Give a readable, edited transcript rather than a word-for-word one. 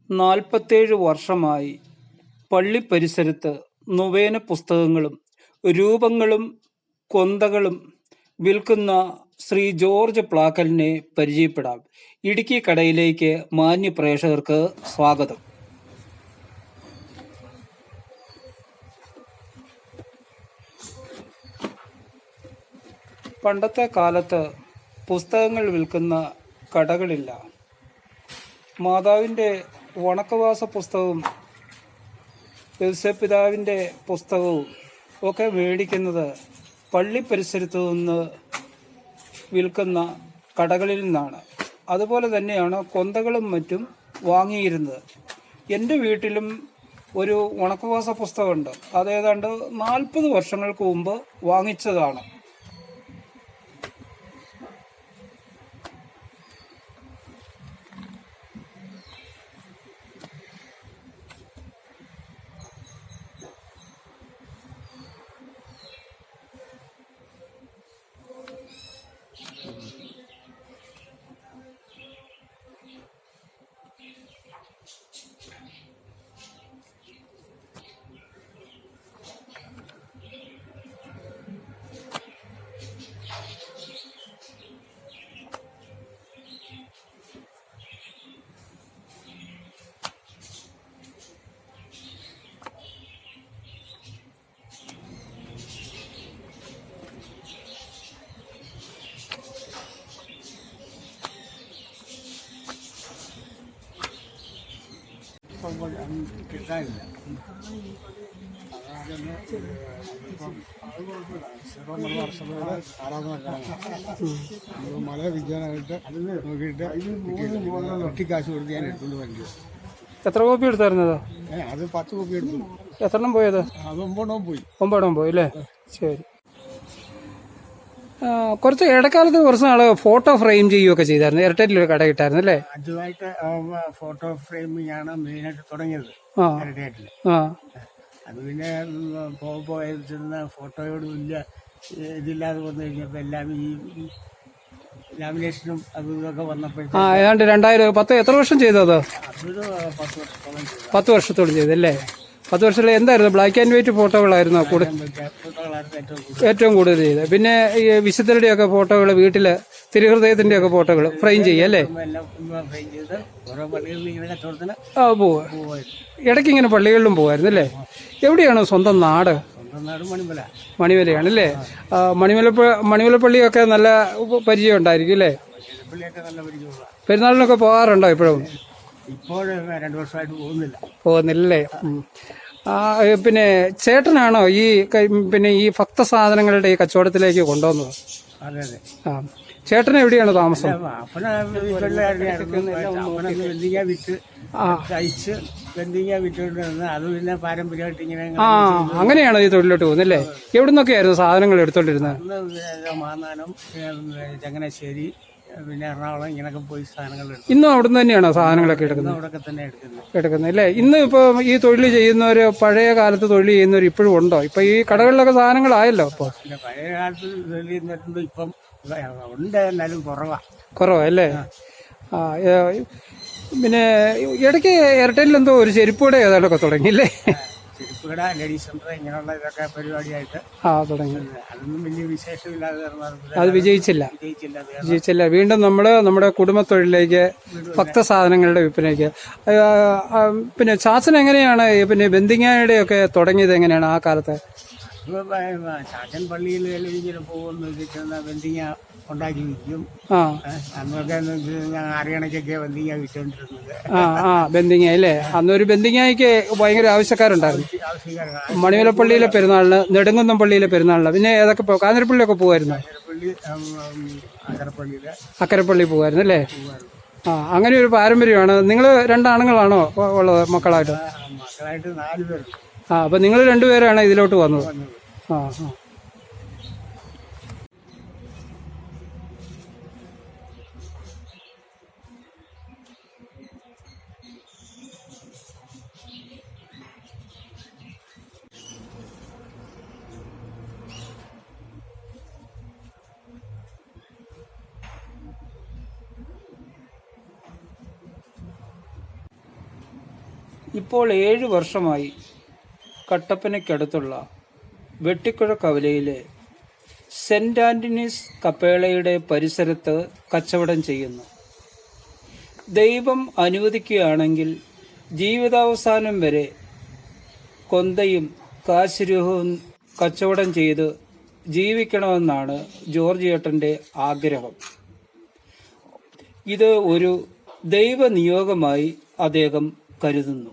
47 വർഷമായി പള്ളി പരിസരത്ത് നൊവേന പുസ്തകങ്ങളും രൂപങ്ങളും കൊന്തകളും വിൽക്കുന്ന ശ്രീ ജോർജ് പ്ലാക്കലിനെ പരിചയപ്പെടാം. ഇടുക്കി കടയിലേക്ക് മാന്യ പ്രേക്ഷകർക്ക് സ്വാഗതം. പണ്ടത്തെ കാലത്ത് പുസ്തകങ്ങൾ വിൽക്കുന്ന കടകളില്ല. മാതാവിൻ്റെ വണക്കവാസ പുസ്തകവും ഔസേപ്പിതാവിൻ്റെ പുസ്തകവും ഒക്കെ മേടിക്കുന്നത് പള്ളി പരിസരത്തു നിന്ന് വിൽക്കുന്ന കടകളിൽ നിന്നാണ്. അതുപോലെ തന്നെയാണ് കൊന്തകളും മറ്റും വാങ്ങിയിരുന്നത്. എൻ്റെ വീട്ടിലും ഒരു വണക്കവാസ പുസ്തകമുണ്ട്. അതേതാണ്ട് 40 വർഷങ്ങൾക്ക് മുമ്പ് വാങ്ങിച്ചതാണ്. കിട്ടാനില്ല. മല വിൽക്കാനായിട്ട് നോക്കിയിട്ട് ഒറ്റിക്കാശ് കൊടുത്ത് ഞാൻ എടുത്തുകൊണ്ട് വണ്ടി. എത്ര കോപ്പി എടുത്തായിരുന്നത്? അത് 10 കോപ്പി എടുത്തു. എത്രണ്ണം പോയത്? അത് 9 പോയി. 9 പോയി അല്ലേ? ശരി. കുറച്ച് ഇടക്കാലത്ത് കുറച്ച് നാള് ഫോട്ടോ ഫ്രെയിം ചെയ്യുകയൊക്കെ ചെയ്തായിരുന്നു. ഇരട്ടയിലൊരു കട കിട്ടായിരുന്നു അല്ലേ? ആദ്യമായിട്ട് ഫോട്ടോ ഫ്രെയിമിംഗ് ആണ് മെയിനായിട്ട് തുടങ്ങിയത് ഇരട്ടയില്. അത് പിന്നെ പോയിരുന്ന ഫോട്ടോയോട് വലിയ ഇതില്ലാതെ വന്നു കഴിഞ്ഞപ്പോൾ എല്ലാം ഈ ലാമിനേഷനും അതും ഇതൊക്കെ വന്നപ്പോഴത്തേക്ക് ഏതാണ്ട് 2010 എത്ര വർഷം ചെയ്തത്? അതൊരു 10 വർഷത്തോളം ചെയ്തു. 10 വർഷത്തോളം ചെയ്തല്ലേ? 10 വർഷത്തിൽ എന്തായിരുന്നു? ബ്ലാക്ക് ആൻഡ് വൈറ്റ് ഫോട്ടോകളായിരുന്നു ഏറ്റവും കൂടുതൽ ചെയ്തത്. പിന്നെ ഈ വിശുദ്ധരുടെയൊക്കെ ഫോട്ടോകൾ, വീട്ടില് തിരുഹൃദയത്തിന്റെ ഒക്കെ ഫോട്ടോകൾ ഫ്രെയിം ചെയ്യല്ലേ? പോവാ. ഇടയ്ക്ക് ഇങ്ങനെ പള്ളികളിലും പോവായിരുന്നു അല്ലേ? എവിടെയാണ് സ്വന്തം നാട്? മണിമലയാണല്ലേ? മണിമലപ്പള്ളിയൊക്കെ നല്ല പരിചയം ഉണ്ടായിരിക്കും അല്ലേ? പെരുന്നാളിനൊക്കെ പോകാറുണ്ടോ ഇപ്പോഴും? ഇപ്പോൾ 2 വർഷമായിട്ട് പോകുന്നില്ലല്ലേ? പിന്നെ ചേട്ടനാണോ ഈ ഭക്ത സാധനങ്ങളുടെ ഈ കച്ചവടത്തിലേക്ക് കൊണ്ടുവന്നത്? അതെ അതെ. ചേട്ടൻ എവിടെയാണ് താമസം? അങ്ങനെയാണോ ഈ തൊഴിലോട്ട് പോകുന്നല്ലേ? എവിടുന്നൊക്കെയായിരുന്നു സാധനങ്ങൾ എടുത്തോണ്ടിരുന്നത്? മാന്നാനം, ചങ്ങനാശ്ശേരി, പിന്നെ എറണാകുളം, ഇങ്ങനൊക്കെ പോയി സാധനങ്ങൾ. ഇന്നും അവിടുന്ന് തന്നെയാണോ സാധനങ്ങളൊക്കെ എടുക്കുന്നത് അല്ലേ? ഇന്ന് ഇപ്പൊ ഈ തൊഴിൽ ചെയ്യുന്നവര്, പഴയ കാലത്ത് തൊഴിൽ ചെയ്യുന്നവർ ഇപ്പോഴും ഉണ്ടോ? ഇപ്പൊ ഈ കടകളിലൊക്കെ സാധനങ്ങളായല്ലോ. ഇപ്പൊ പഴയ കാലത്ത് തൊഴിൽ ചെയ്യുന്നവരുണ്ട്, ഇപ്പം ഉണ്ട്, എന്നാലും കുറവാ അല്ലേ? പിന്നെ ഇടയ്ക്ക് ഇരട്ടയിൽ എന്തോ ഒരു ചെരുപ്പൂടെ ഏതാണ്ടൊക്കെ തുടങ്ങിയില്ലേ? ചെരുപ്പുകട, ലേഡീസ് സെന്റർ, ഇങ്ങനെയുള്ള ഇതൊക്കെ പരിപാടിയായിട്ട് തുടങ്ങി. അതൊന്നും വലിയ വിശേഷമില്ലാതെ അത് വിജയിച്ചില്ല. വീണ്ടും നമ്മുടെ കുടുംബത്തൊഴിലേക്ക്, ഭക്തസാധനങ്ങളുടെ വിൽപ്പനയ്ക്ക്. പിന്നെ ചാച്ചൻ എങ്ങനെയാണ് പിന്നെ ബന്ദിങ്ങയുടെ ഒക്കെ തുടങ്ങിയത്? എങ്ങനെയാണ് ആ കാലത്ത്? ചാച്ചൻ പള്ളിയിൽ ഇങ്ങനെ പോകുന്ന ബന്ദിങ്ങ ഉണ്ടാക്കി വിൽക്കും. അന്നൊക്കെ ഞാൻ 6 കണക്കൊക്കെ ബന്ദിങ്ങ വിറ്റോണ്ടിരുന്നത്. ബന്ദിങ്ങ അല്ലേ? അന്നൊരു ബന്ദിങ്ങയ്ക്ക് ഭയങ്കര ആവശ്യക്കാരുണ്ടായിരുന്നു. മണിമലപ്പള്ളിയിലെ പെരുന്നാളിന്, നെടുങ്കുന്നം പള്ളിയിലെ പെരുന്നാളിന്. പിന്നെ ഏതൊക്കെ കാഞ്ഞിരപ്പള്ളിയൊക്കെ പോകുമായിരുന്നു? അക്കരപ്പള്ളി പോകുമായിരുന്നു അല്ലേ? അങ്ങനെ ഒരു പാരമ്പര്യമാണ്. നിങ്ങൾ 2 ആണുങ്ങളാണോ ഉള്ളത് മക്കളായിട്ട്? 4 പേര്. അപ്പൊ നിങ്ങൾ 2 പേരാണ് ഇതിലോട്ട് വന്നത്. ഇപ്പോൾ 7 വർഷമായി കട്ടപ്പനയ്ക്കടുത്തുള്ള വെട്ടിക്കുഴ കവലയിലെ സെന്റ് ആന്റണീസ് കപ്പേളയുടെ പരിസരത്ത് കച്ചവടം ചെയ്യുന്നു. ദൈവം അനുവദിക്കുകയാണെങ്കിൽ ജീവിതാവസാനം വരെ കൊന്തയും കാശുരൂഹവും കച്ചവടം ചെയ്ത് ജീവിക്കണമെന്നാണ് ജോർജ് ഏട്ടൻ്റെ ആഗ്രഹം. ഇത് ഒരു ദൈവനിയോഗമായി അദ്ദേഹം കരുതുന്നു.